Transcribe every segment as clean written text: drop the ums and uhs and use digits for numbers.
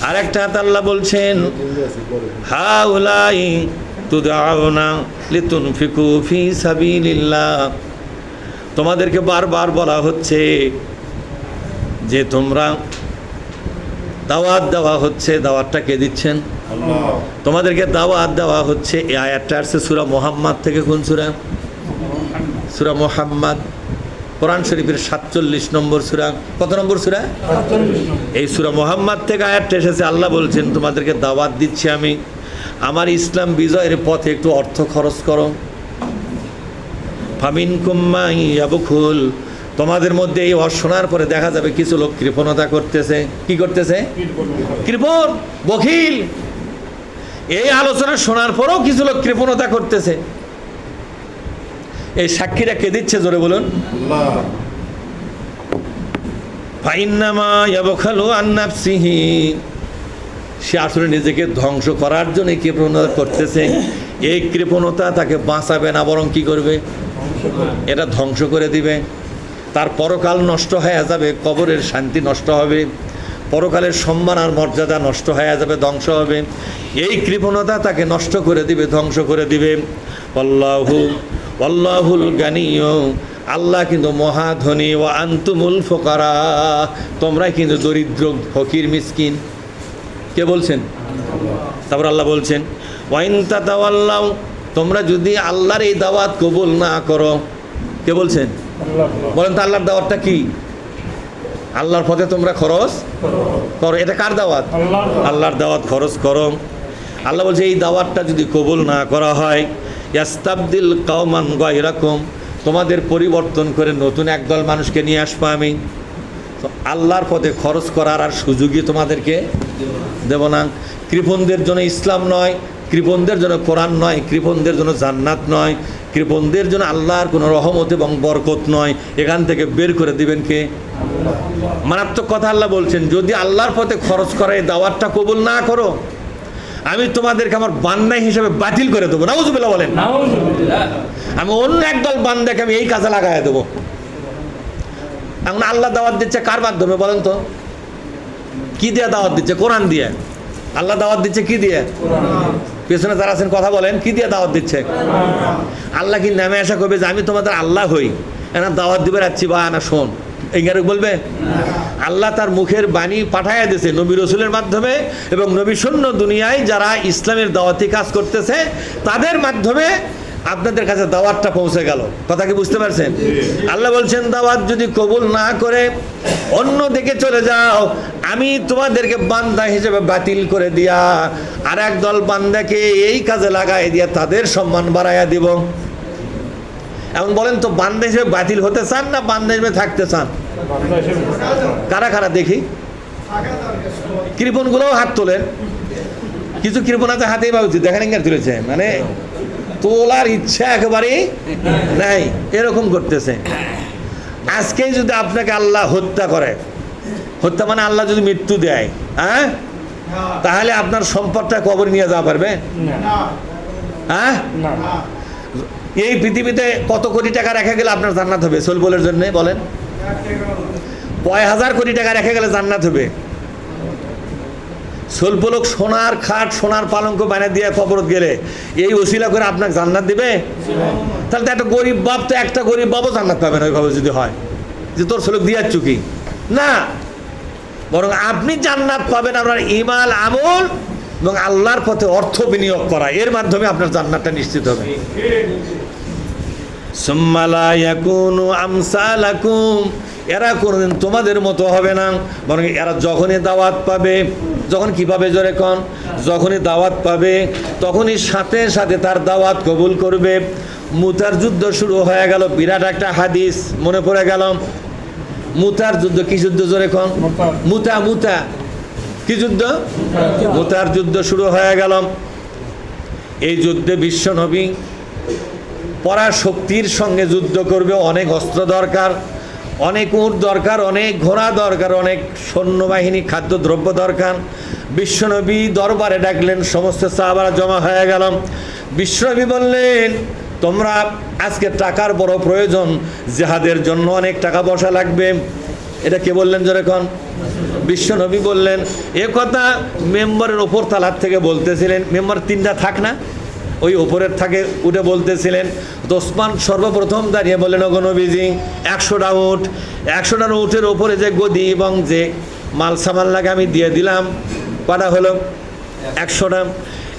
আরেকটা আল্লাহ বলছেন হাউলাই তুদআউনা লিতুনফিকু ফি সাবিলিল্লাহ, তোমাদেরকে বারবার বলা হচ্ছে যে তোমরা দাওয়াত দেওয়া হচ্ছে। দাওয়াতটা কে দিচ্ছেন? আল্লাহ। তোমাদেরকে দাওয়াত দেওয়া হচ্ছে। এই আয়াতটা আসছে সূরা মুহাম্মদ থেকে। কোন সূরা? সূরা মুহাম্মদ, কোরআন শরীফের 47 নম্বর সূরা। কত নম্বর সূরা? 47। এই সূরা মুহাম্মদ থেকে আয়াতটা এসেছে। আল্লাহ বলছেন তোমাদেরকে দাওয়াত দিচ্ছি আমি আমার ইসলাম বিজয়ের পথে, একটু অর্থ খরচ করো। ফামিনকুম মান ইয়াবখুল, তোমাদের মধ্যে এই শোনার পরে দেখা যাবে কিছু লোক কৃপণতা করতেছে। কি করতেছে? কৃপণ, বখিল। এই আলোচনা শোনার পরেও কিছু লোক কৃপণতা করতেছে। এই সাক্ষীরা কে দিচ্ছে? জোরে বলুন। আল্লাহ। ফাইন্নামা ইয়াবখালু আন নাফসিহি, সে আসলে নিজেকে ধ্বংস করার জন্য কৃপণতা করতেছে। এই কৃপণতা তাকে বাঁচাবে না, বরং কি করবে? এটা ধ্বংস করে দিবে। তার পরকাল নষ্ট হয়ে যাবে, কবরের শান্তি নষ্ট হবে, পরকালের সম্মান আর মর্যাদা নষ্ট হয়ে যাবে, ধ্বংস হবে। এই কৃপণতা তাকে নষ্ট করে দিবে, ধ্বংস করে দিবে। আল্লাহুল গানিয়্যু, আল্লাহ কিন্তু মহাধনী। ও আনতুমুল ফুকারা, তোমরা কিন্তু দরিদ্র, ফকির, মিসকিন। কে বলছেন? তারপর আল্লাহ বলছেন ওয়াইন তাতাওয়াল্লাউ, তোমরা যদি আল্লাহর এই দাওয়াত কবুল না করো। কে বলছেন? বলেন তো আল্লাহর দাওয়াতটা কি? আল্লাহর পথে তোমরা খরচ করো। এটা কার দাওয়াত? আল্লাহর দাওয়াত, খরচ করো। আল্লাহ বলছে এই দাওয়াতটা যদি কবুল না করা হয়, ইয়াস্তাবদিল কওমান গায়রাকুম, তোমাদের পরিবর্তন করে নতুন একদল মানুষকে নিয়ে আসবো আমি। তো আল্লাহর পথে খরচ করার আর সুযোগই তোমাদেরকে দেব না। কৃপণদের জন্য ইসলাম নয়, কৃপণদের জন্য কোরআন নয়, কৃপণদের জন্য জান্নাত নয়, কৃপণদের জন্য আল্লাহর কোনো রহমত এবং বরকত নয়। এখান থেকে বের করে দিবেন কে? মারাত্মক কথা আল্লাহ বলছেন, যদি আল্লাহর পথে খরচ করে এই দাওয়াতটা কবুল না করো, আমি তোমাদেরকে আমার বান্দা হিসেবে বাতিল করে দেবো। নাউজুবিল্লাহ বলেন। আমি অন্য একদল বান্দাকে আমি এই কাজে লাগাই দেবো। এখন আল্লাহ দাওয়াত দিচ্ছে কার মাধ্যমে বলেন তো? কি দিয়ে দাওয়াত দিচ্ছে? কোরআন দিয়ে। আল্লাহ দাওয়াত দিচ্ছে কি দিয়ে? পেছনে যারা আছেন কথা বলেন, কি দিয়ে দাওয়াত দিচ্ছে? আল্লাহ কি নামে আসা করবে যে আমি তোমাদের আল্লাহ হই, এনা দাওয়াত দিবে রাখছি বা না শোন, এইখানে বলবে? আল্লাহ তার মুখের বাণী পাঠাইয়া দিয়েছে নবী রসুলের মাধ্যমে, এবং নবী শূন্য দুনিয়ায় যারা ইসলামের দাওয়াতি কাজ করতেছে তাদের মাধ্যমে আপনাদের কাছে দাওয়াতটা পৌঁছে গেল। কথা কি বুঝতে পারছেন? আল্লাহ বলছেন দাওয়াত যদি কবুল না করে অন্য দিকে চলে যাও, আমি তোমাদেরকে বান্দা হিসেবে বাতিল করে দিয়া আর একদল বান্দাকে এই কাজে লাগাই দিয়া তাদের সম্মান বাড়াইয়া দিব। এখন বলেন তো, বান্দা হিসেবে বাতিল হতে চান না বান্দা হিসেবে থাকতে চান? কারা কারা দেখি? কৃপণগুলোও হাত তোলেন। কিছু কৃপণ আছে হাতেই ভাবছি দেখেন ইঙ্গার তুলেছে, মানে তোলার ইচ্ছা একেবারেই নাই, এরকম করতেছে। আজকে যদি আপনাকে আল্লাহ হত্যা করে, হত্যা মানে আল্লাহ যদি মৃত্যু দেয়, হ্যাঁ, তাহলে আপনার সম্পদটা কবর নিয়ে যাওয়া পারবে? হ্যাঁ, এই পৃথিবীতে কত কোটি টাকা রেখে গেলে আপনার জান্নাত হবে সলবলের জন্য? বলেন, কয় হাজার কোটি টাকা রেখে গেলে জান্নাত হবে? সলবলক সোনার খাট, সোনার পালঙ্ক বানিয়ে দিয়ে কবরত গেলে এই ওসিলা করে আপনাকে জান্নাত দিবে? তাহলে তো একটা গরিব বাপ, তো একটা গরিব বাবও জান্নাত পাবে না ওইভাবে যদি হয় যে তোর সলক দিয়াচ্ছ কি না। বরং আপনি জান্নাত পাবেন আপনার ঈমান, আমল এবং আল্লাহর পথে অর্থ বিনিয়োগ করা, এর মাধ্যমে আপনার জান্নাতটা নিশ্চিত হবে। সুম্মা লা ইয়াকুনু আমসালাকুম, এরা কোনোদিন তোমাদের মতো হবে না, বরং এরা যখনই দাওয়াত পাবে, যখন কি পাবে জোরে কোন? যখনই দাওয়াত পাবে তখনই সাথে সাথে তার দাওয়াত কবুল করবে। মুতার যুদ্ধ শুরু হয়ে গেল, বিরাট একটা হাদিস মনে পড়ে গেল। মুতার যুদ্ধ, কি যুদ্ধ জোরে কোন? মুতা। মুতা কি যুদ্ধ? মুতার যুদ্ধ শুরু হয়ে গেল। এই যুদ্ধে বিশ্ব নবী পরাশক্তির সঙ্গে যুদ্ধ করবে। অনেক অস্ত্র দরকার, অনেক উট দরকার, অনেক ঘোড়া দরকার, অনেক সৈন্যবাহিনী, খাদ্যদ্রব্য দরকার। বিশ্বনবী দরবারে ডাকলেন, সমস্ত সাহাবারা জমা হয়ে গেল। বিশ্বনবী বললেন তোমরা আজকে টাকার বড় প্রয়োজন, জিহাদের জন্য অনেক টাকা পয়সা লাগবে। এটা কে বললেন জোরে কোন? বিশ্বনবী বললেন, এ কথা মেম্বারের ওপর তালার থেকে বলতেছিলেন, মেম্বার 3টা থাক না, ওই ওপরের থাকে উঠে বলতেছিলেন। তো ওসমান সর্বপ্রথম দাঁড়িয়ে বললেন, ওগো নবীজি 100টা উট, 100টা উটের ওপরে যে গদি এবং যে মাল সামান লাগে আমি দিয়ে দিলাম, কটা হলো? 100টা।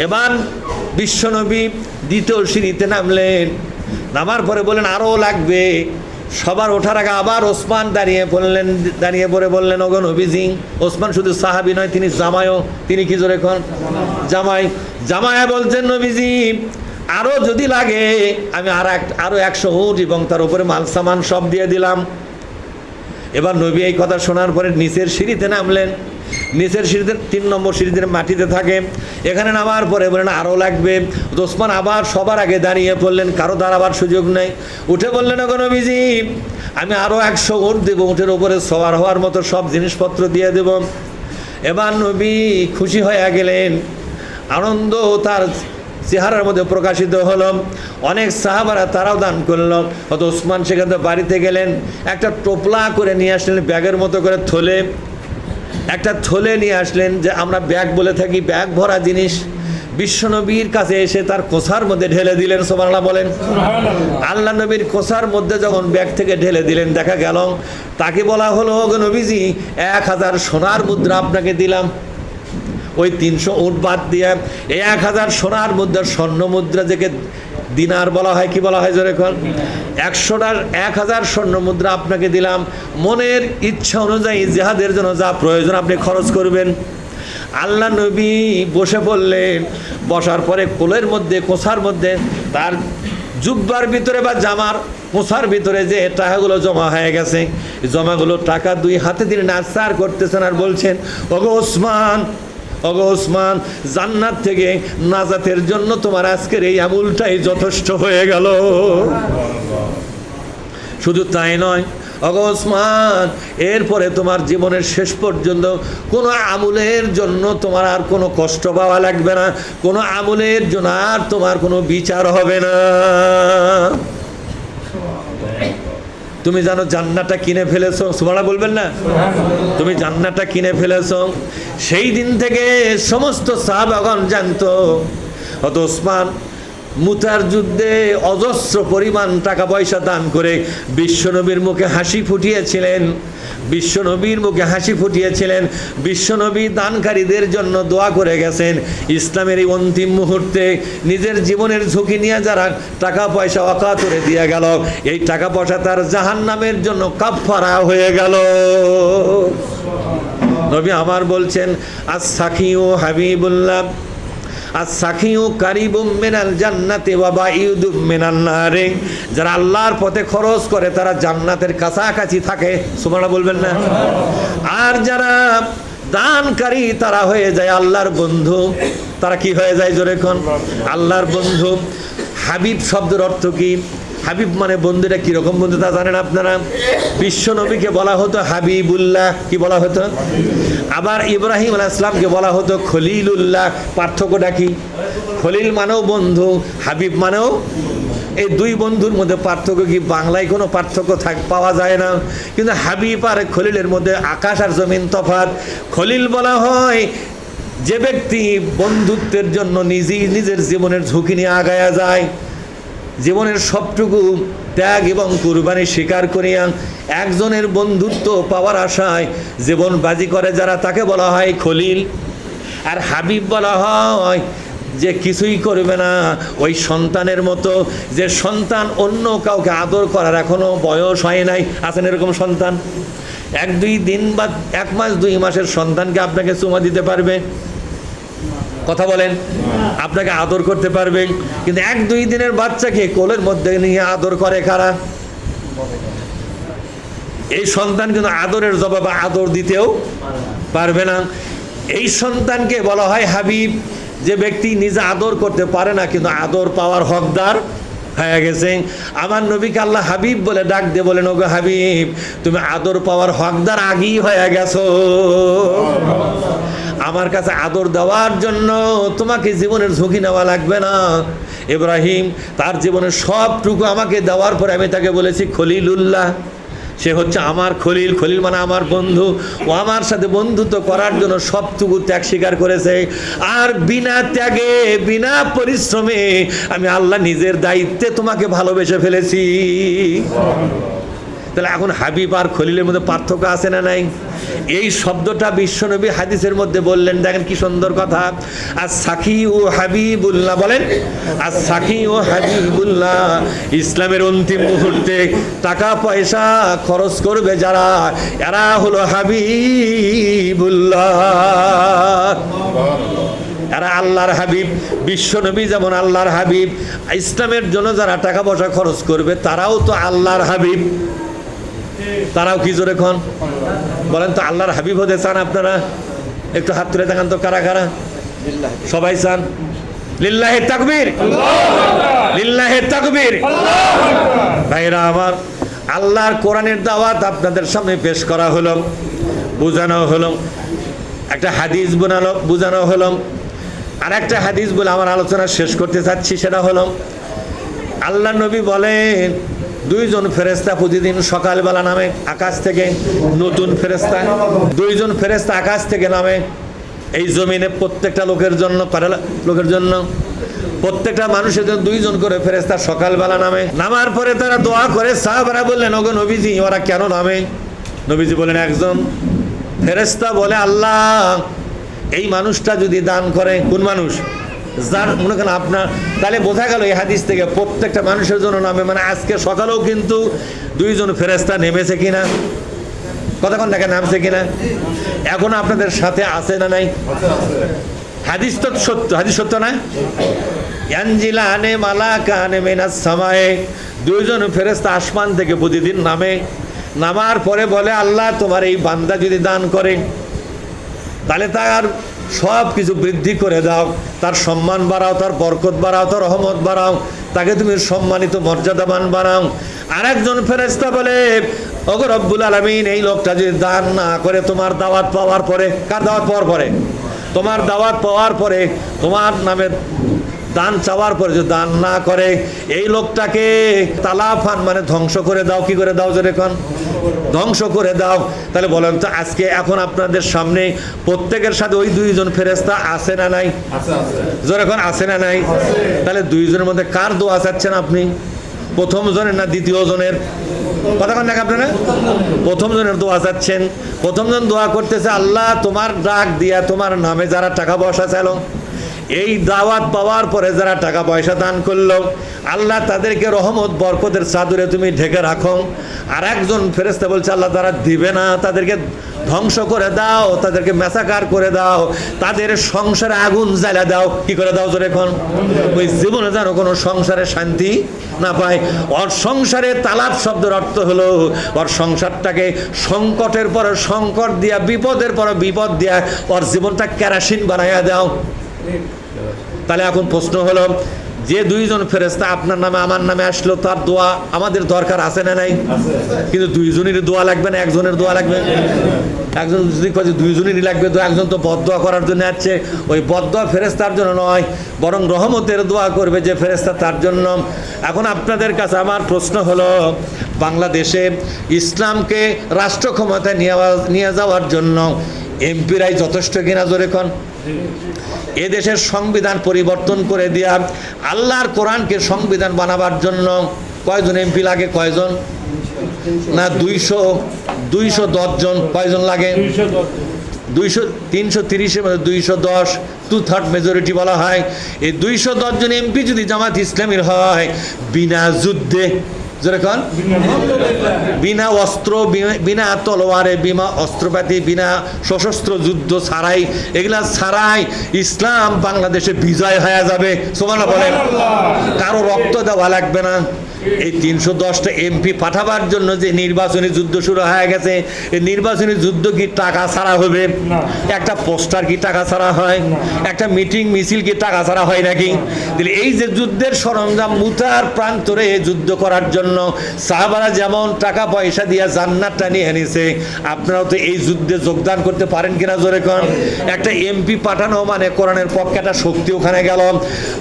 এবার বিশ্বনবী দ্বিতীয় সিঁড়িতে নামলেন, নামার পরে বললেন আরও লাগবে। সবার ওঠার আগে আবার ওসমান দাঁড়িয়ে পড়ে বললেন, ওগো নবীজি, ওসমান শুধু সাহাবী নয়, তিনি জামাইও। তিনি কি জোরে কোন? জামায়া বলছেন, নবীজি আরও যদি লাগে আমি আরো 100 উট এবং তার উপরে মাল সামান সব দিয়ে দিলাম। এবার নবী এই কথা শোনার পরে নিচের সিঁড়িতে নামলেন। নিচের সিঁড়িতে 3 নম্বর সিঁড়িতে মাটিতে থাকে, এখানে নামার পরে বললেন আরও লাগবে। ওসমান আবার সবার আগে দাঁড়িয়ে পড়লেন, কারো দাঁড়াবার সুযোগ নেই। উঠে বললেন, ওগো নবীজি আমি আরও 100 উট দেবো, উটের উপরে সওয়ার হওয়ার মতো সব জিনিসপত্র দিয়ে দেব। এবার নবী খুশি হয়ে গেলেন, আনন্দ তার চেহারার মধ্যে প্রকাশিত হলো। অনেক সাহাবারা তারাও দান করলো। হয়তো ওসমান সেখান থেকে বাড়িতে গেলেন, একটা টোপলা করে নিয়ে আসলেন, ব্যাগের মতো করে একটা থলে নিয়ে আসলেন, যে আমরা ব্যাগ বলে থাকি, ব্যাগ ভরা জিনিস। বিশ্বনবীর কাছে এসে তার কোষার মধ্যে ঢেলে দিলেন, সুবহানাল্লাহ বলেন। আল্লাহ নবীর কোষার মধ্যে যখন ব্যাগ থেকে ঢেলে দিলেন, দেখা গেল তাকে বলা হলো, ওগো নবীজি 1000 সোনার মুদ্রা আপনাকে দিলাম। ওই 300 উট বাদ দিয়ে এই 1000 সোনার মুদ্রা, স্বর্ণ মুদ্রা যেকে দিনার বলা হয়, কি বলা হয় জোরে কোন? 1000 স্বর্ণ মুদ্রা আপনাকে দিলাম, মনের ইচ্ছা অনুযায়ী জিহাদের জন্য যা প্রয়োজন আপনি খরচ করবেন। আল্লাহ নবী বসে পড়লেন। বসার পরে কোলের মধ্যে, কোষার মধ্যে, তার জুব্বার ভিতরে বা জামার কোষার ভিতরে যে টাকাগুলো জমা হয়ে গেছে, জমাগুলো টাকা 2 হাতে দিয়ে নাচার করতেছেন আর বলছেন, ওগো ওসমান, জান্নাত থেকে নাজাতের জন্য তোমার আজকের এই আমলটাই যথেষ্ট হয়ে গেল। শুধু তাই নয়, ওগো ওসমান, এরপরে তোমার জীবনের শেষ পর্যন্ত কোনো আমলের জন্য তোমার আর কোনো কষ্ট পাওয়া লাগবে না, কোনো আমলের জন্য আর তোমার কোনো বিচার হবে না। তুমি জানো জান্নাতটা কিনে ফেলেছো, সুবহানাল্লাহ বলবেন না? তুমি জান্নাতটা কিনে ফেলেছো। সেই দিন থেকে সমস্ত সাহাবাগণ জানতো, হয়তো ওসমান মুতার যুদ্ধে অজস্র পরিমাণ টাকা পয়সা দান করে বিশ্বনবীর মুখে হাসি ফুটিয়েছিলেন। বিশ্বনবী দানকারীদের জন্য দোয়া করে গেছেন। ইসলামের এই অন্তিম মুহূর্তে নিজের জীবনের ঝুঁকি নিয়ে যারা টাকা পয়সা অকাতরে দিয়ে গেল, এই টাকা পয়সা তার জাহান্নামের জন্য কাফফারা হয়ে গেল। নবী আমার বলছেন, আস-সাখিউ হাবিবুল্লাহ, আস-সাখিউ কারিবুম মিনাল জান্নাতি ওয়া বাঈদুম মিনান নারি। যারা আল্লাহর পথে খরচ করে তারা জান্নাতের কাছাকাছি থাকে, সুবহানাল্লাহ বলবেন না? আর যারা দানকারী তারা হয়ে যায় আল্লাহর বন্ধু। তারা কি হয়ে যায় জোরে কোন? আল্লাহর বন্ধু। হাবিব শব্দের অর্থ কি? হাবিব মানে বন্ধু। এটা কিরকম বন্ধু তা জানেন আপনারা? বিশ্ব নবীকে বলা হতো হাবিবুল্লাহ, কি বলা হতো? আবার ইব্রাহিম আলাইহিস সালামকে বলা হতো খলিলুল্লাহ। পার্থক্যটা কি? খলিল মানেও বন্ধু, হাবিব মানেও। এই 2 বন্ধুর মধ্যে পার্থক্য কি? বাংলায় কোনো পার্থক্য পাওয়া যায় না, কিন্তু হাবিব আর খলিলের মধ্যে আকাশ আর জমিন তফাৎ। খলিল বলা হয় যে ব্যক্তি বন্ধুত্বের জন্য নিজের জীবনের ঝুঁকি নিয়ে আগায়া যায়, জীবনের সবটুকু ত্যাগ এবং কুরবানি স্বীকার করিয়া একজনের বন্ধুত্ব পাওয়ার আশায় জীবন বাজি করে যারা, তাকে বলা হয় খলিল। আর হাবিব বলা হয় যে কিছুই করবে না, ওই সন্তানের মতো, যে সন্তান অন্য কাউকে আদর করার এখনো বয়স হয় নাই। আছেন এরকম সন্তান? 1-2 দিন বা 1 মাস 2 মাসের সন্তানকে আপনাকে চুমা দিতে পারবে? কথা বলেন? আপনাকে আদর করতে পারবে, কিন্তু 1-2 দিনের বাচ্চাকে কোলের মধ্যে নিয়ে আদর করে কারা? এই সন্তান কিন্তু আদরের জবাবে আদর দিতেও পারবে না। এই সন্তানকে বলা হয় হাবিব, যে ব্যক্তি নিজে আদর করতে পারে না কিন্তু আদর পাওয়ার হকদার হয়ে গেছে। আমার নবীকে আল্লাহ হাবিব বলে ডাক দিয়ে বলেন, ওগো হাবিব, তুমি আদর পাওয়ার হকদার আগেই হয়ে গেছো। আমার কাছে আদর দেওয়ার জন্য তোমাকে জীবনের ঝুঁকি নেওয়া লাগবে না। ইব্রাহিম তার জীবনের সবটুকু আমাকে দেওয়ার পরে আমি তাকে বলেছি খলিলুল্লাহ। সে হচ্ছে আমার খলিল, খলিল মানে আমার বন্ধু। ও আমার সাথে বন্ধুত্ব করার জন্য সবটুকু ত্যাগ স্বীকার করেছে। আর বিনা ত্যাগে, বিনা পরিশ্রমে আমি আল্লাহ নিজের দায়িত্বে তোমাকে ভালোবেসে ফেলেছি। তাহলে এখন হাবিব আর খলিলের মধ্যে পার্থক্য আছে না নাই? এই শব্দটা বিশ্বনবী হাদিসের মধ্যে বললেন, দেখেন কি সুন্দর কথা। আর সাখী ও হাবিবুল্লাহ বলেন, আর সাখী ও হাবিবুল্লাহ, ইসলামের অন্তিম মুহূর্তে টাকা পয়সা খরচ করবে যারা, এরা হলো হাবিবুল্লাহ, এরা আল্লাহর হাবিব। বিশ্বনবী যেমন আল্লাহর হাবিব, ইসলামের জন্য যারা টাকা পয়সা খরচ করবে তারাও তো আল্লাহর হাবিব। তারাও কি জোরে খন বলেন তো, আল্লাহর হাবিব হতে চান আপনারা? একটু হাত তুলে দেখান তো, কারা কারা? সবাই চান? লিল্লাহে তাকবীর, লিল্লাহে তাকবীর। ভাইরা আমার, আল্লাহর কোরআনের দাওয়াত আপনাদের সামনে পেশ করা হলো, বোঝানো হলো, একটা হাদিস বোঝানো হলো। আর একটা হাদিস বলে আমার আলোচনা শেষ করতে চাচ্ছি, সেটা হলো আল্লাহ নবী বলেন, দুইজন ফেরেশতা প্রতিদিন সকালবেলা নামে আকাশ থেকে, নতুন ফেরেশতা, দুইজন ফেরেশতা আকাশ থেকে নামে এই জমিনে প্রত্যেকটা লোকের জন্য, লোকের জন্য, প্রত্যেকটা মানুষের জন্য দুইজন করে ফেরেশতা সকালবেলা নামে। নামার পরে তারা দোয়া করে। সাহাবারা বললেন, ওগো নবীজি, ওরা কেন নামে? নবীজি বলেন, একজন ফেরেশতা বলে, আল্লাহ এই মানুষটা যদি দান করে, কোন মানুষ? যার মনে করেন আপনার, তাহলে বোঝা গেল এই হাদিস থেকে প্রত্যেকটা মানুষের জন্য নামে, মানে আজকে সকালেও কিন্তু দুইজন ফেরেশতা নেমেছে কিনা, কতক্ষণ দেখে নামছে কিনা, এখন আপনাদের সাথে আছে না নাই? হাদিস তো সত্য, হাদিস সত্য না? ইয়ানজিলানে মালাকানে মিনাস সামায়ে, দুইজন ফেরেশতা আসমান থেকে প্রতিদিন নামে। নামার পরে বলে, আল্লাহ তোমার এই বান্দা যদি দান করে তাহলে তার সব কিছু বৃদ্ধি করে দাও, তার সম্মান বাড়াও, তার বরকত বাড়াও, তার রহমত বাড়াও, তাকে তুমি সম্মানিত মর্যাদাবান বানাও। আর একজন ফেরেশতা বলে, ওগো রব্বুল আলামিন, এই লোকটা যদি দান না করে তোমার দাওয়াত পাওয়ার পরে, কার দাওয়াত পাওয়ার পরে? তোমার দাওয়াত পাওয়ার পরে, তোমার নামে দান চাওয়ার পরে যদি দান না করে, এই লোকটাকে তালাফান মানে ধ্বংস করে দাও। কি করে দাও? যেরকম ধ্বংস করে দাও। তাহলে বলেন তো, আজকে এখন আপনাদের সামনে প্রত্যেকের সাথে ওই দুইজন ফেরেশতা আছে না নাই? যেরকম আছে না নাই? তাহলে দুইজনের মধ্যে কার দোয়া চাচ্ছেন আপনি? প্রথম জনের না দ্বিতীয় জনের? কতক্ষণ দেখ আপনারা প্রথম জনের দোয়া চাচ্ছেন। প্রথম জন দোয়া করতেছে, আল্লাহ তোমার ডাক দিয়া তোমার নামে যারা টাকা পয়সা চাইল, এই দাওয়াত পাওয়ার পরে যারা টাকা পয়সা দান করলো, আল্লাহ তাদেরকে রহমত বরকতের চাদরে তুমি ঢেকে রাখো। আর একজন ফেরেশতা বলছে, আল্লাহ তারা দিবে না, তাদেরকে ধ্বংস করে দাও, তাদেরকে মেসাকার করে দাও, তাদের সংসারে আগুন জ্বালা দাও। কি করে দাও? জোরে এখন ওই জীবনে যেন কোনো সংসারে শান্তি না পায়। ওর সংসারে তালাব শব্দের অর্থ হলো ওর সংসারটাকে সংকটের পরে সংকট দিয়া, বিপদের পরে বিপদ দিয়া ওর জীবনটা কেরাসিন বানাইয়া দাও। তাহলে এখন প্রশ্ন হলো, যে দুইজন ফেরেশতা আপনার নামে আমার নামে আসলো, তার দোয়া আমাদের দরকার আছে না নাই? কিন্তু দুইজনেরই দোয়া লাগবে না একজনের দোয়া লাগবে? একজন যদি কয়ে দুইজনেরই লাগবে, তো একজন তো বদদোয়া করার জন্য আসছে, ওই বদদোয়া ফেরেশতার জন্য নয়, বরং রহমতের দোয়া করবে যে ফেরেশতা, তার জন্য। এখন আপনাদের কাছে আমার প্রশ্ন হলো, বাংলাদেশে ইসলামকে রাষ্ট্র ক্ষমতায় নিয়ে যাওয়ার জন্য এমপিরাই যথেষ্ট কিনা? জোরে কোন? এদেশের সংবিধান পরিবর্তন করে দিয়া আল্লাহর কোরআনকে সংবিধান বানাবার জন্য কয়জন এমপি লাগে? কয়জন? না 210 জন। কয়জন লাগে? 330-এর মধ্যে 210, 2/3 মেজরিটি বলা হয়। এই 210 জন এমপি যদি জামাত ইসলামীর হয়, বিনা যুদ্ধে, যেরকম বিনা অস্ত্র, বিনা তলোয়ারে, বিনা অস্ত্রপাতি, বিনা সশস্ত্র যুদ্ধ ছাড়াই, এগুলা ছাড়াই ইসলাম বাংলাদেশে বিজয় হয়ে যাবে। সুবহানাল্লাহ বলেন। কারো রক্ত দেওয়া লাগবে না। এই 310টা এমপি পাঠাবার জন্য যে নির্বাচনী যুদ্ধ শুরু হয়ে গেছে, এই নির্বাচনী যুদ্ধ কি টাকা ছাড়া হবে? একটা পোস্টার কি টাকা ছাড়া হয়? একটা মিটিং মিছিল কি টাকা ছাড়া হয় নাকি? তাহলে এই যে যুদ্ধের সরঞ্জাম, মুতার প্রান্তরে যুদ্ধ করার জন্য সাহাবারা যেমন টাকা পয়সা দিয়ে জান্নাতটা নিয়ে এনেছে, আপনারাও তো এই যুদ্ধে যোগদান করতে পারেন কিনা? জোরে কোন? একটা এমপি পাঠানো মানে কোরআনের পক্ষে একটা শক্তি ওখানে গেল।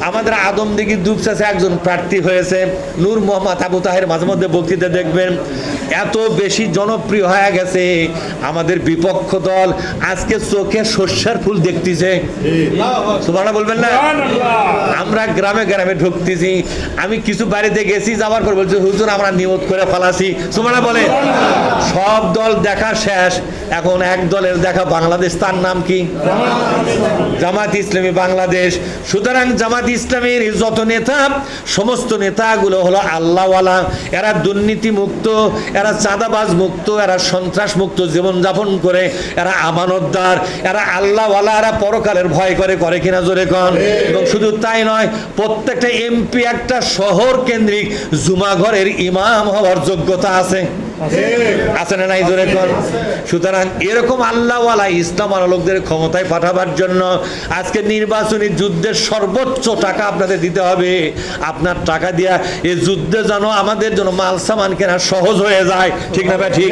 আমাদের আদমদিঘি দুপচাচে একজন প্রার্থী হয়েছে, নূর মোহাম্মদ আবু তাহের মাঝে মধ্যে বক্তৃতা দেখবেন, এত বেশি জনপ্রিয় হয়ে গেছে আমাদের বিপক্ষ দল আজকে চোখে সর্ষের ফুল দেখতেছে। সুবহানাল্লাহ বলবেন না? আমরা গ্রামে গ্রামে ঢুকতেছি, আমি কিছু বাড়িতে গেছি, যাওয়ার পর বলছে হুজুর আমরা নিয়ত করে ফেলাছি। সুবহানাল্লাহ বলে। সব দল দেখা শেষ, এখন এক দলের দেখা বাংলাদেশ, তার নাম কি? জামাত ইসলামী বাংলাদেশ। সুতরাং জামাত ইসলামীর যত নেতা, সমস্ত নেতাগুলো হলো আল্লাহওয়ালা, এরা দুর্নীতি মুক্ত, এরা চাঁদাবাজ মুক্ত, এরা সন্ত্রাস মুক্ত জীবনযাপন করে, এরা আমানতদার, এরা আল্লাহওয়ালা, এরা পরকালের ভয় করে, করে কিনা জোরে কন। এবং শুধু তাই নয়, প্রত্যেকটা এমপি একটা শহর কেন্দ্রিক জুমা ঘরের ইমাম হওয়ার যোগ্যতা আছে, আছে না নাই জোরে কন। সুতরাং এরকম আল্লাহওয়ালা ইসলাম লোকদের ক্ষমতায় পাঠাবার জন্য আজকে নির্বাচনী যুদ্ধের সর্বোচ্চ টাকা আপনাদের দিতে হবে। আপনার টাকা দিয়া এই যুদ্ধে যেন আমাদের জন্য মাল সামান কেনা সহজ হয়ে যায়, ঠিক না ভাই? ঠিক।